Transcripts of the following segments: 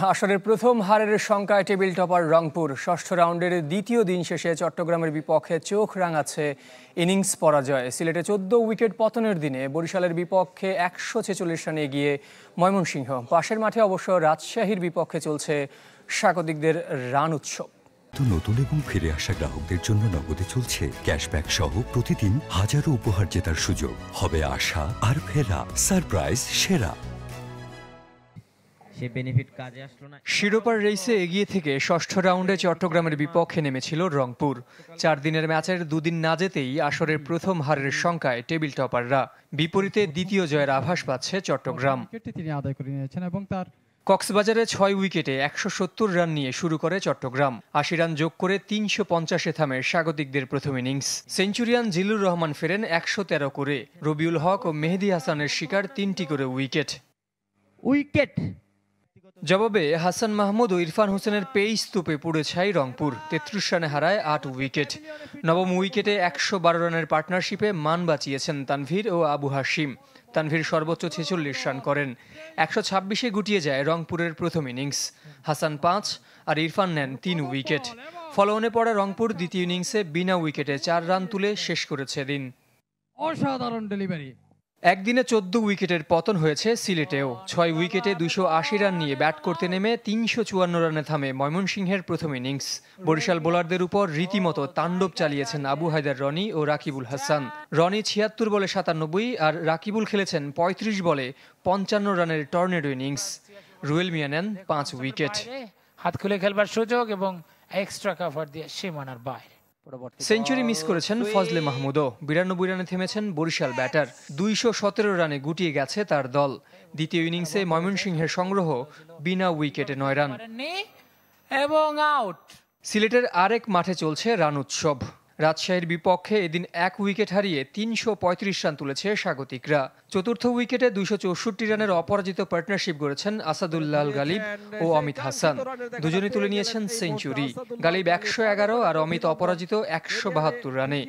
আসরের প্রথম হারের শঙ্কায় টেবিল টপার রংপুর। ষষ্ঠ রাউন্ডের দ্বিতীয় দিন শেষে চট্টগ্রামের বিপক্ষে চোখ রাঙাচ্ছে ইনিংস পরাজয়। সিলেটে 14 উইকেট পতনের দিনে বরিশালের বিপক্ষে 146 রানে এগিয়ে ময়মনসিংহ। পাশের মাঠে অবশ্য রাজশাহীর বিপক্ষে চলছে স্বাগতিকদের রান উৎসব। নতুন এবং ফিরে আসা গ্রাহকদের জন্য নগদে চলছে ক্যাশব্যাক সহ প্রতিদিন হাজারো উপহার জেতার সুযোগ। হবে আশা আর ফেরা, সারপ্রাইজ সেরা। শিরোপার রেসে এগিয়ে থেকে ষষ্ঠ রাউন্ডে চট্টগ্রামের বিপক্ষে নেমেছিল রংপুর। 4 দিনের ম্যাচের দুদিন না যেতেই আসরের প্রথম হারের শঙ্কায় টেবিল টপাররা। বিপরীতে দ্বিতীয় জয়ের আভাস পাচ্ছে চট্টগ্রাম। কক্সবাজারে 6 উইকেটে 170 রান নিয়ে শুরু করে চট্টগ্রাম। 80 রান যোগ করে 350-এ থামে স্বাগতিকদের প্রথম ইনিংস। সেঞ্চুরিয়ান জিল্লুর রহমান ফেরেন 113 করে। রবিউল হক ও মেহেদী হাসানের শিকার 3টি করে উইকেট। জবাবে হাসান মাহমুদ ও ইরফান হোসেনের পেস স্তূপে পুড়ে ছাই রংপুর। 33 রানে হারায় 8 উইকেট। নবম উইকেটে 112 রানের পার্টনারশিপে মান বাঁচিয়েছেন তানভীর ও আবু হাশিম। তানভীর সর্বোচ্চ 46 রান করেন। 126-এ গুটিয়ে যায় রংপুরের প্রথম ইনিংস। হাসান 5 আর ইরফান নেন 3 উইকেট। ফলোঅনে পড়া রংপুর দ্বিতীয় ইনিংসে বিনা উইকেটে 4 রান তুলে শেষ করেছে দিন। অসাধারণ ডেলিভারি। একদিনে 14 উইকেটের পতন হয়েছে সিলেটেও। 6 উইকেটে 280 রান নিয়ে ব্যাট করতে নেমে 354 রানে থামে ময়মনসিংহের প্রথম ইনিংস। বরিশাল বোলারদের উপর রীতিমতো তাণ্ডব চালিয়েছেন আবু হায়দার রনি ও রাকিবুল হাসান। রনি 76 বলে 97 আর রাকিবুল খেলেছেন 35 বলে 55 রানের টর্নেডো ইনিংস। রুয়েল মিয়া নেন 5 উইকেট। হাত খুলে খেলবার সুযোগ এবং এক্সট্রা কভার দিয়ে সীমানার বাইরে। সেঞ্চুরি মিস করেছেন ফজলে মাহমুদও। 92 রানে থেমেছেন বরিশাল ব্যাটার। 217 রানে গুটিয়ে গেছে তার দল। দ্বিতীয় ইনিংসে ময়মনসিংহের সংগ্রহ বিনা উইকেটে 9 রান এবং আউট। সিলেটের আরেক মাঠে চলছে রান উৎসব। রাজশাহীর বিপক্ষে এদিন 1 উইকেট হারিয়ে 335 রান তুলেছে স্বাগতিকরা। চতুর্থ উইকেটে 264 রানের অপরাজিত পার্টনারশিপ গড়েছেন আসাদুল্লাহ গালিব ও অমিত হাসান। দুজনেই তুলে নিয়েছেন সেঞ্চুরি। গালিব 111 আর অমিত অপরাজিত 172 রানে।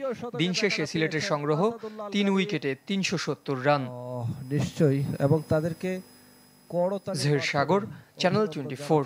দিন শেষে সিলেটের সংগ্রহ 3 উইকেটে 370 রান। নিশ্চয়ই, এবং তাদেরকে জহির সাগর, চ্যানেল 24।